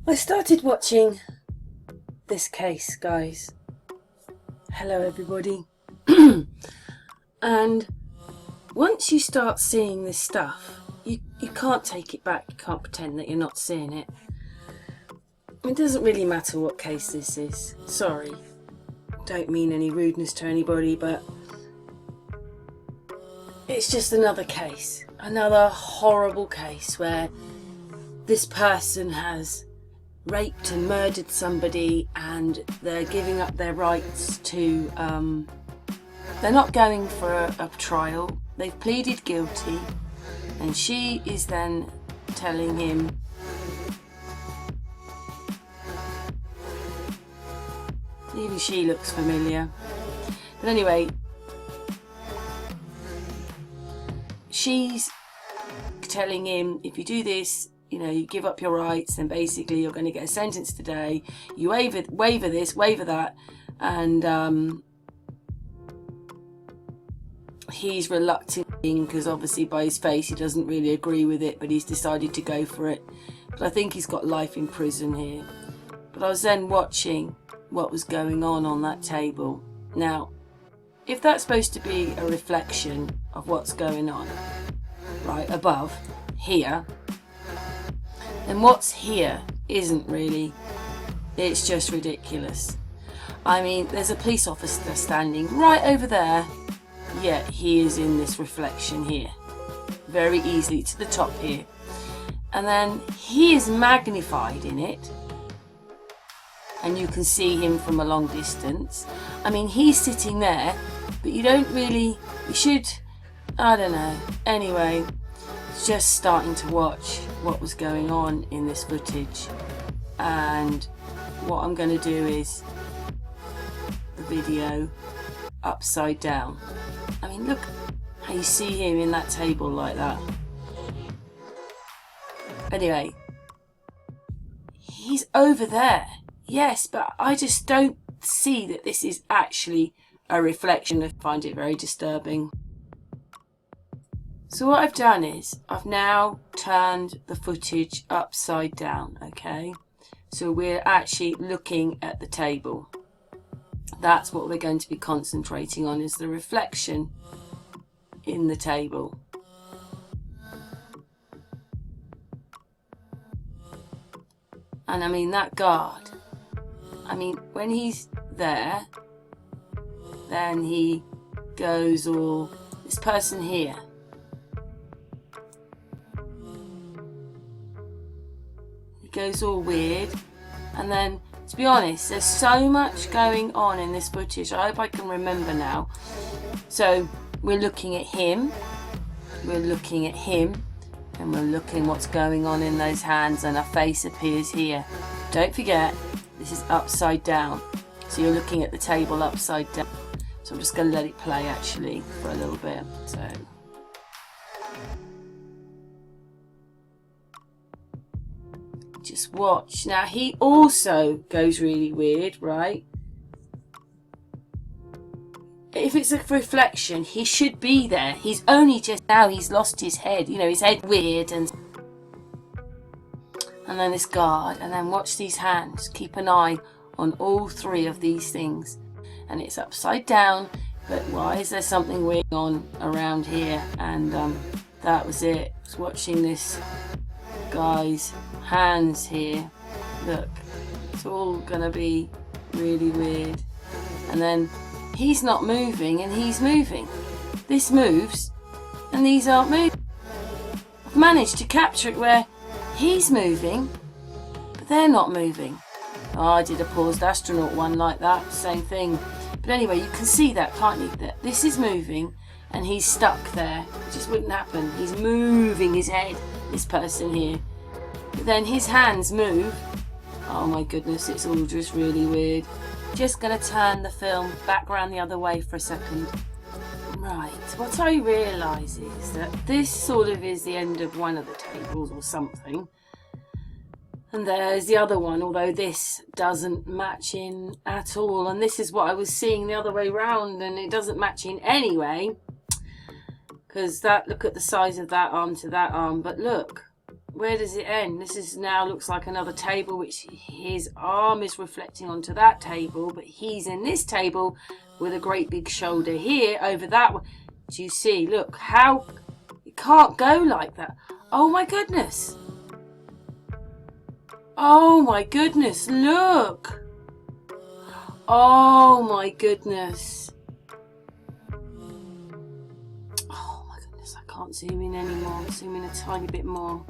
I started watching this case, guys. Hello everybody. And once you start seeing this stuff, you can't take it back. You can't pretend that you're not seeing it. It doesn't really matter what case this is. Sorry, don't mean any rudeness to anybody, but it's just another case. Another horrible case where this person has raped and murdered somebody and they're giving up their rights to, they're not going for a trial. They've pleaded guilty and she is then telling him even she looks familiar. But anyway, she's telling him, if you do this, you know, you give up your rights, then basically you're going to get a sentence today. You waiver this, waiver that, and he's reluctant because obviously by his face he doesn't really agree with it, but he's decided to go for it. But I think he's got life in prison here. But I was then watching what was going on that table. Now, if that's supposed to be a reflection of what's going on right above here, then what's here isn't really, it's just ridiculous. I mean, there's a police officer standing right over there, yet he is in this reflection here, very easily to the top here, and then he is magnified in it, and you can see him from a long distance. I mean, he's sitting there, but you don't really, you should, I don't know, anyway. Just starting to watch what was going on in this footage, and what I'm going to do is the video upside down. I mean, look how you see him in that table like that. Anyway, he's over there, yes, but I just don't see that this is actually a reflection. I find it very disturbing. So what I've done is I've now turned the footage upside down, okay? So we're actually looking at the table. That's what we're going to be concentrating on, is the reflection in the table. And I mean, that guard, I mean, when he's there, then he goes all, this person here, goes all weird, and then, to be honest, there's so much going on in this footage. I hope I can remember now. So we're looking at him, and we're looking what's going on in those hands, and a face appears here. Don't forget, this is upside down, so you're looking at the table upside down. So I'm just going to let it play actually for a little bit. So just watch. Now he also goes really weird, right? If it's a reflection, he should be there. He's only just now, he's lost his head. You know, his head weird, and then this guard, and then watch these hands. Keep an eye on all three of these things. And it's upside down, but why is there something weird on around here? And that was it. I was watching this guy's hands here. Look, it's all gonna be really weird. And then he's not moving and he's moving. This moves and these aren't moving. I've managed to capture it where he's moving but they're not moving. Oh, I did a paused astronaut one like that, same thing. But anyway, you can see that, can't you? That this is moving and he's stuck there. It just wouldn't happen. He's moving his head, this person here. But then his hands move. Oh my goodness, it's all just really weird. Just going to turn the film back around the other way for a second. Right, what I realise is that this sort of is the end of one of the tables or something. And there's the other one, although this doesn't match in at all. And this is what I was seeing the other way round, and it doesn't match in anyway. Because that, look at the size of that arm to that arm. But look, where does it end? This is now looks like another table, which his arm is reflecting onto that table, but he's in this table with a great big shoulder here over that one. Do you see? Look how it can't go like that. Oh my goodness. Oh my goodness, look. Oh my goodness. Oh my goodness, I can't zoom in anymore. Zoom in a tiny bit more.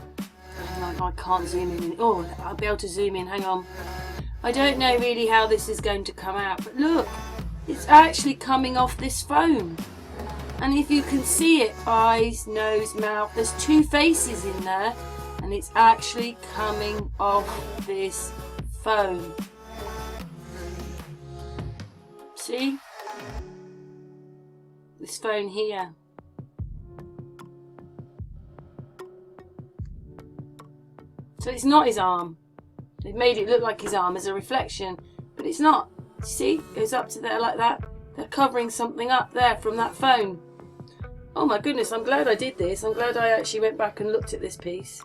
I can't zoom in. Oh, I'll be able to zoom in, hang on. I don't know really how this is going to come out, but look, it's actually coming off this phone. And if you can see it, eyes, nose, mouth, there's two faces in there, and it's actually coming off this phone. See? This phone here. So it's not his arm. They've made it look like his arm as a reflection, but it's not. See? It goes up to there like that. They're covering something up there from that phone. Oh my goodness, I'm glad I did this. I'm glad I actually went back and looked at this piece.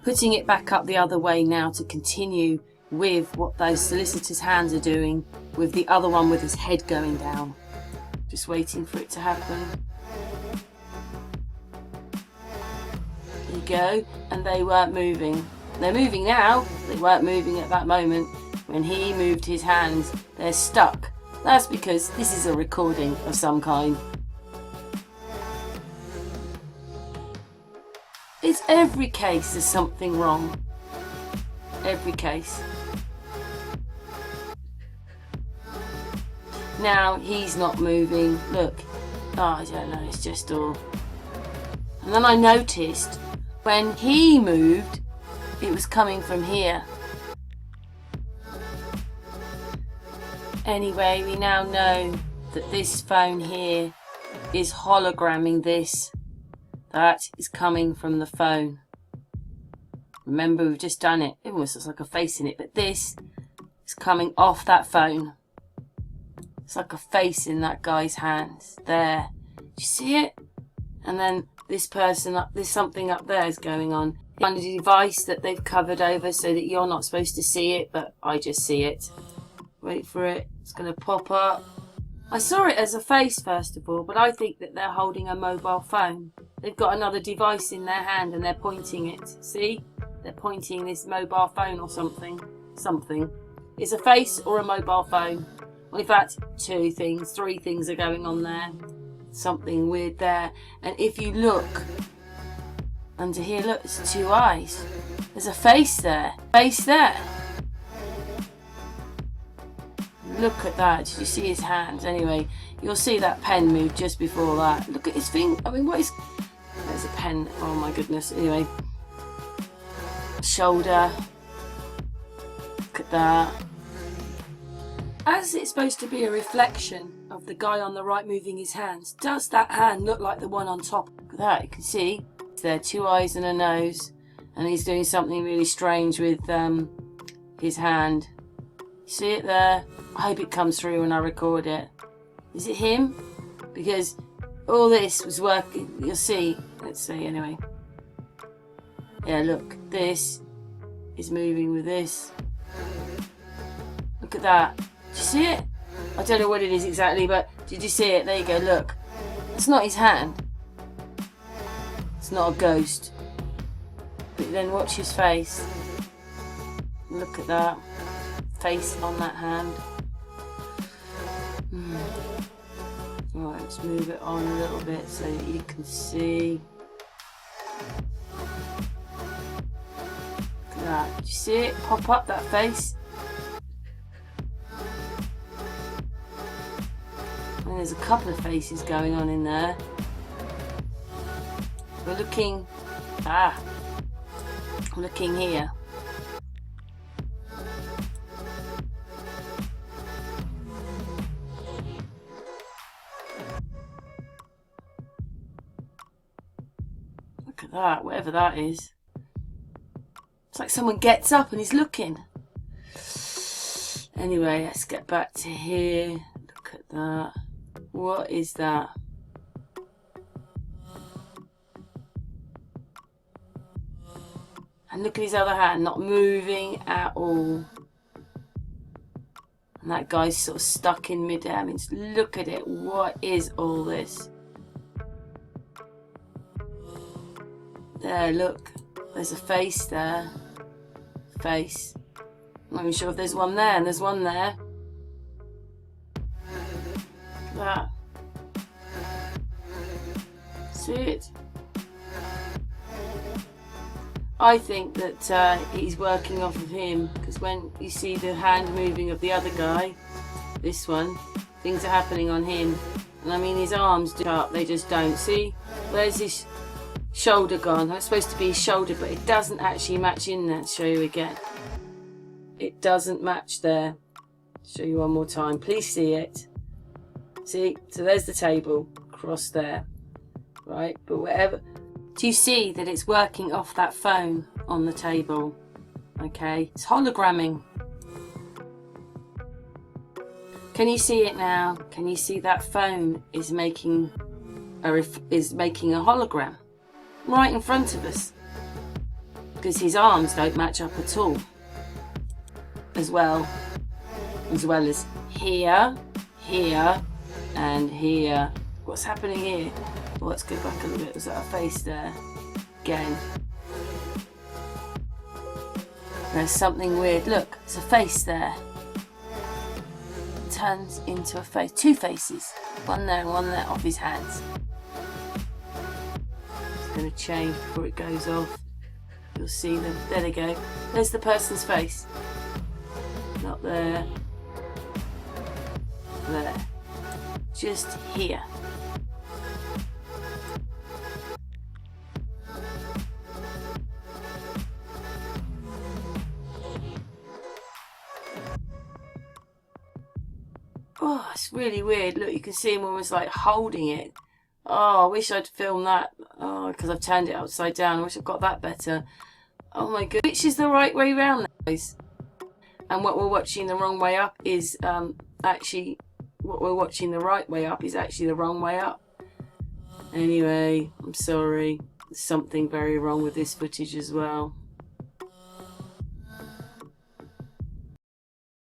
Putting it back up the other way now to continue with what those solicitors' hands are doing with the other one with his head going down. Just waiting for it to happen. There you go. And they weren't moving. They're moving now. They weren't moving at that moment. When he moved his hands, they're stuck. That's because this is a recording of some kind. It's every case there's something wrong. Every case. Now he's not moving. Look. Oh, I don't know. It's just all. And then I noticed when he moved, it was coming from here. Anyway, we now know that this phone here is hologramming this. That is coming from the phone. Remember, we've just done it. It almost looks like a face in it, but this is coming off that phone. It's like a face in that guy's hands. There. Do you see it? And then this person, there's something up there is going on. On a device that they've covered over so that you're not supposed to see it, but I just see it. Wait for it. It's going to pop up. I saw it as a face first of all, but I think that they're holding a mobile phone. They've got another device in their hand and they're pointing it. See? They're pointing this mobile phone or something. Something. It's a face or a mobile phone. Well, in fact, two things, three things are going on there. Something weird there. And if you look under here, look, it's two eyes. There's a face there. Face there. Look at that. Did you see his hands? Anyway, you'll see that pen move just before that. Look at his finger. I mean, what is... There's a pen. Oh my goodness. Anyway. Shoulder. Look at that. As it's supposed to be a reflection of the guy on the right moving his hands, does that hand look like the one on top? Look at that. You can see there are two eyes and a nose. And he's doing something really strange with his hand. See it there? I hope it comes through when I record it. Is it him? Because all this was working. You'll see. Let's see anyway. Yeah, look. This is moving with this. Look at that. Did you see it? I don't know what it is exactly, but did you see it? There you go. Look. It's not his hand. It's not a ghost. But then watch his face. Look at that. Face on that hand. Right, let's move it on a little bit so that you can see. Look at that. Did you see it pop up, that face? And there's a couple of faces going on in there. We're looking... looking here. Look at that, whatever that is. It's like someone gets up and he's looking. Anyway, let's get back to here. Look at that. What is that? And look at his other hand, not moving at all. And that guy's sort of stuck in mid-air. I mean, look at it. What is all this? There, look. There's a face there. Face. I'm not even sure if there's one there, and there's one there. That. See it? I think that he's working off of him, because when you see the hand moving of the other guy, this one, things are happening on him. And I mean, his arms do up, they just don't. See? Where's his shoulder gone? That's supposed to be his shoulder, but it doesn't actually match in there. I'll show you again. It doesn't match there. Show you one more time. Please see it. See? So there's the table across there. Right? But whatever. Do you see that it's working off that phone on the table? Okay, it's hologramming. Can you see it now? Can you see that phone is making a hologram right in front of us? Because his arms don't match up at all. As well as here, here, and here. What's happening here? Well, let's go back a little bit. Was that a face there? Again. There's something weird. Look, there's a face there. It turns into a face. Two faces. One there and one there off his hands. It's going to change before it goes off. You'll see them. There they go. There's the person's face. Not there. There. Just here. Oh, it's really weird. Look, you can see him almost like holding it. Oh, I wish I'd filmed that. Oh, because I've turned it upside down. I wish I'd got that better. Oh my god. Which is the right way round, guys? And what we're watching the wrong way up is actually, what we're watching the right way up is actually the wrong way up. Anyway, I'm sorry. There's something very wrong with this footage as well.